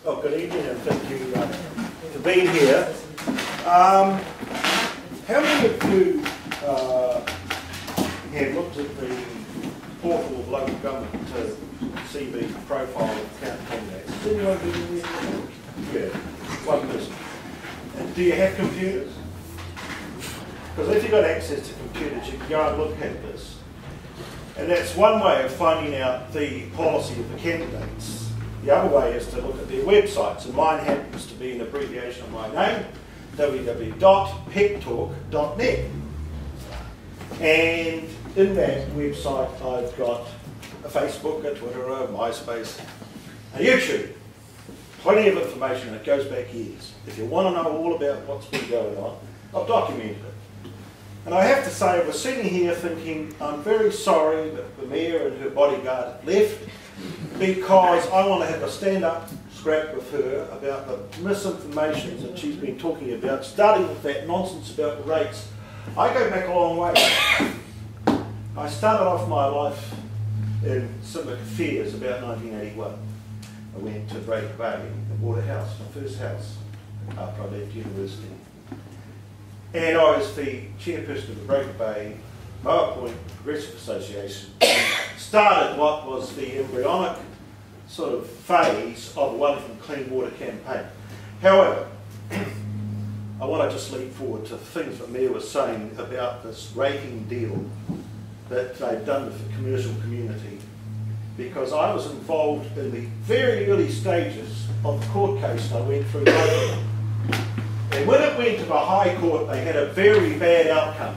Oh, good evening and thank you for being here. How many of you have looked at the portal of local government to see the profile of account contacts? Has anyone been in there? Yeah, one person. And do you have computers? Because if you've got access to computers, you can go and look at this. And that's one way of finding out the policy of the candidates. The other way is to look at their websites, and mine happens to be an abbreviation of my name, www.peptalk.net. And in that website I've got a Facebook, a Twitter, a MySpace, a YouTube. Plenty of information, and it goes back years. If you want to know all about what's been going on, I've documented it. And I have to say, I was sitting here thinking, I'm very sorry that the Mayor and her bodyguard left, because I want to have a stand-up scrap with her about the misinformation that she's been talking about, starting with that nonsense about the rates. I go back a long way. I started off my life in civic affairs about 1981. I went to Break Bay and bought a house, my first house, after I left university. And I was the chairperson of the Break Bay Mayoral Progressive Association. Started what was the embryonic sort of phase of the Wellington Clean Water campaign. However, I want to just leap forward to things that Mayor was saying about this rating deal that they've done with the commercial community, because I was involved in the very early stages of the court case I went through locally. And when it went to the High Court, they had a very bad outcome.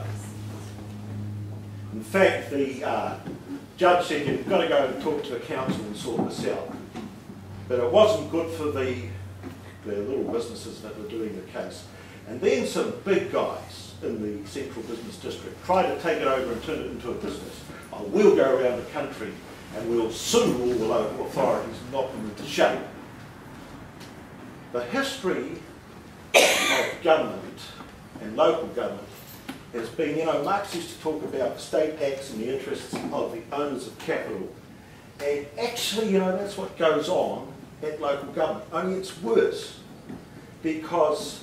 In fact, the judge said, you've got to go and talk to the council and sort this out. But it wasn't good for the little businesses that were doing the case. And then some big guys in the central business district tried to take it over and turn it into a business. Oh, we'll go around the country and we'll sue all the local authorities and knock them into shape. The history of government and local government has been, Marx used to talk about the state acts in the interests of the owners of capital. And actually, that's what goes on at local government. Only it's worse, because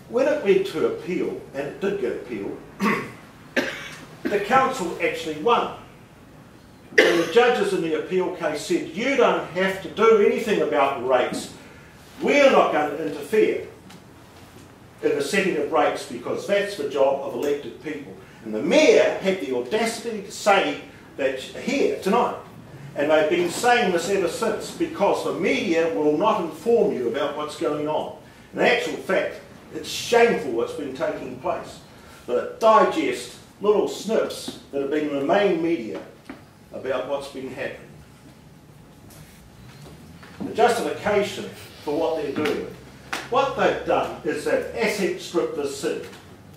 when it went to appeal, and it did get appealed, the council actually won. And the judges in the appeal case said, you don't have to do anything about rates. We're not going to interfere in the setting of rates, because that's the job of elected people. And the Mayor had the audacity to say that here tonight, and they've been saying this ever since, because the media will not inform you about what's going on. In actual fact, it's shameful what's been taking place. The digest little snips that have been in the main media about what's been happening. The justification for what they're doing. What they've done is they've asset stripped this city.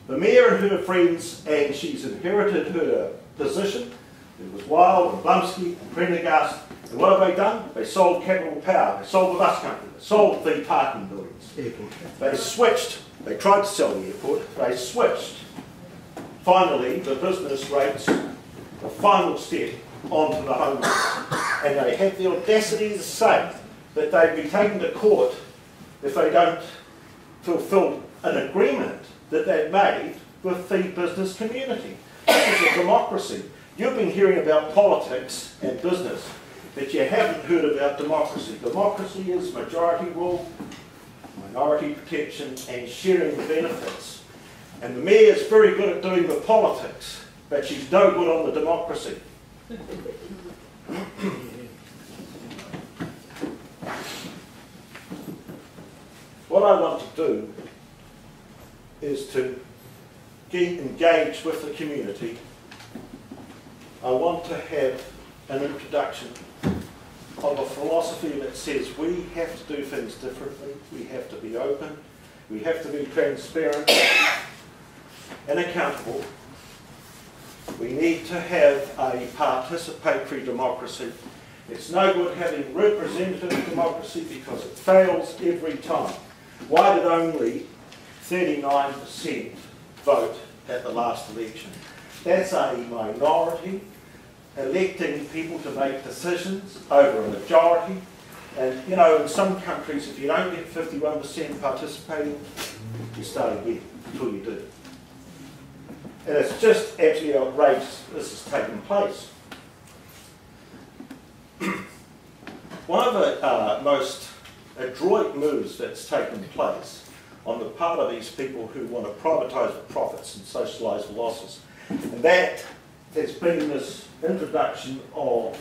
The Mayor and her friends, and she's inherited her position. It was Wild and Blumsky and Prendergast. And what have they done? They sold Capital Power, they sold the bus company, they sold the parking buildings. They switched, they tried to sell the airport, they switched. Finally, the business rates, the final step onto the home rates. And they have the audacity to say that they'd be taken to court if they don't fulfil an agreement that they've made with the business community. This is a democracy. You've been hearing about politics and business, but you haven't heard about democracy. Democracy is majority rule, minority protection, and sharing the benefits. And the Mayor's very good at doing the politics, but she's no good on the democracy. What I want to do is to get engaged with the community. I want to have an introduction of a philosophy that says we have to do things differently, we have to be open, we have to be transparent and accountable. We need to have a participatory democracy. It's no good having representative democracy because it fails every time. Why did only 39% vote at the last election? That's a minority electing people to make decisions over a majority. And you know, in some countries, if you don't get 51% participating, you start again until you do. And it's just absolutely outrageous this has taken place. One of the most adroit moves that's taken place on the part of these people who want to privatise the profits and socialise the losses, and that has been this introduction of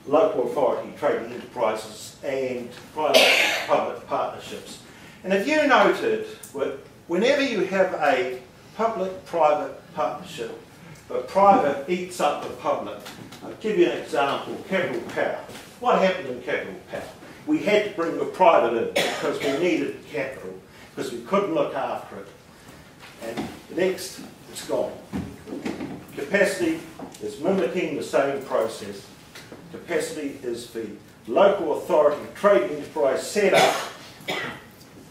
local authority trading enterprises and private-public partnerships. And if you noted, whenever you have a public-private partnership, the private eats up the public. I'll give you an example, Capital Power. What happened in Capital Power? We had to bring the private in because we needed capital, because we couldn't look after it. And next, it's gone. Capacity is mimicking the same process. Capacity is the local authority trading enterprise set up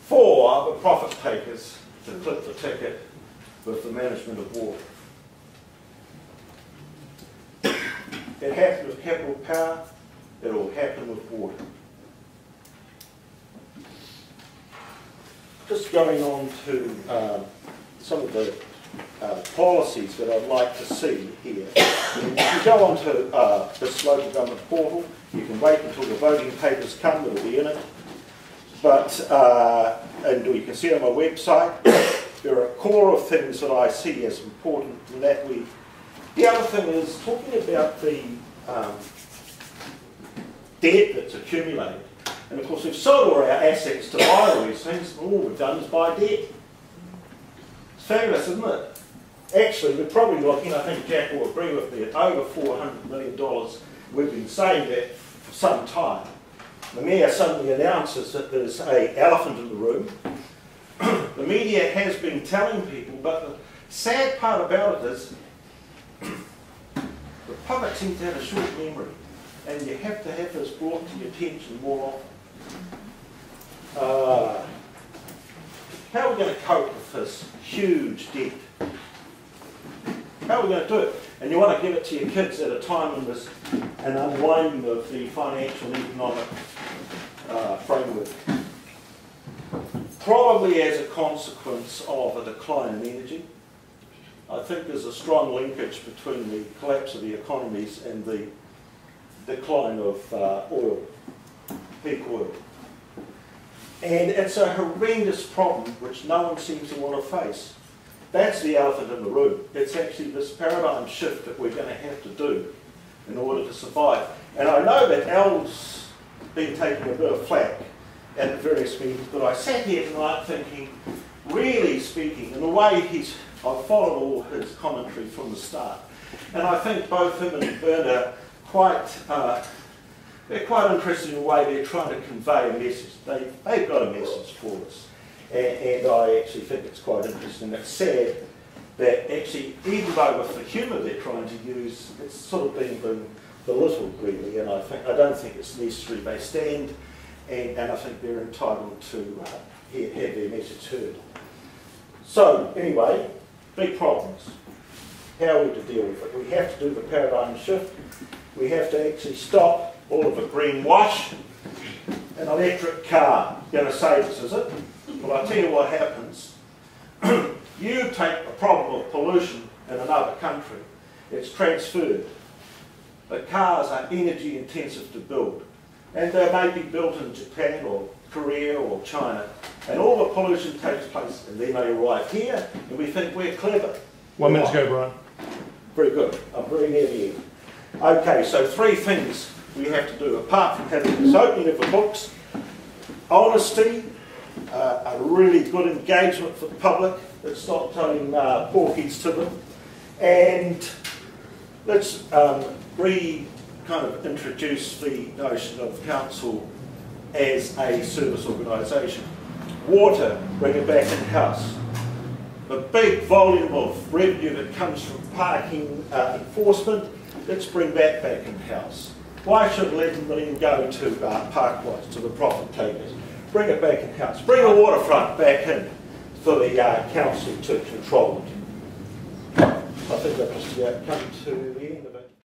for the profit takers to clip the ticket with the management of water. It happened with Capital Power, it will happen with water. Just going on to some of the policies that I'd like to see here. You can go on to this local government portal. You can wait until the voting papers come, it'll be in it. But, and you can see on my website, there are a core of things that I see as important and that we... The other thing is talking about the debt that's accumulated. And of course we've sold all our assets to buy all these things, and all we've done is buy debt. It's fabulous, isn't it? Actually, we're probably looking, I think Jack will agree with me, at over $400 million. We've been saying that for some time. The Mayor suddenly announces that there's an elephant in the room. The media has been telling people, but the sad part about it is the public seems to have a short memory, and you have to have this brought to your attention more often. How are we going to cope with this huge debt? How are we going to do it? And you want to give it to your kids at a time when there's an unwinding of the financial and economic framework. Probably as a consequence of a decline in energy. I think there's a strong linkage between the collapse of the economies and the decline of oil, peak oil. And it's a horrendous problem which no one seems to want to face. That's the elephant in the room. It's actually this paradigm shift that we're going to have to do in order to survive. And I know that Al's been taking a bit of flack at the various meetings, but I sat here tonight thinking, really speaking, in the way I've followed all his commentary from the start, and I think both him and Bernard are they're quite interested in the way they're trying to convey a message. They've got a message for us, and I actually think it's quite interesting. It's sad that actually, even though with the humour they're trying to use, it's sort of being belittled really, and I don't think it's necessary. They stand, and I think they're entitled to have their message heard. So anyway, big problems. How are we to deal with it? We have to do the paradigm shift. We have to actually stop all of the greenwash. An electric car going to save us, is it? Well, I'll tell you what happens. You take a problem of pollution in another country, it's transferred. The cars are energy intensive to build, and they may be built in Japan or Korea or China, and all the pollution takes place, and then they arrive here, and we think we're clever. 1 minute to go, Brian. Very good. I'm very near the end. Okay, so 3 things we have to do, apart from having this opening of the books: honesty, a really good engagement for the public, let's stop telling porkies to them, and let's kind of introduce the notion of council as a service organisation. Water, bring it back in-house. The big volume of revenue that comes from parking enforcement, let's bring that back in-house. Why should 11 million go to parkways, to the profit takers? Bring it back in-house. Bring the waterfront back in for the council to control it. I think I've just about come to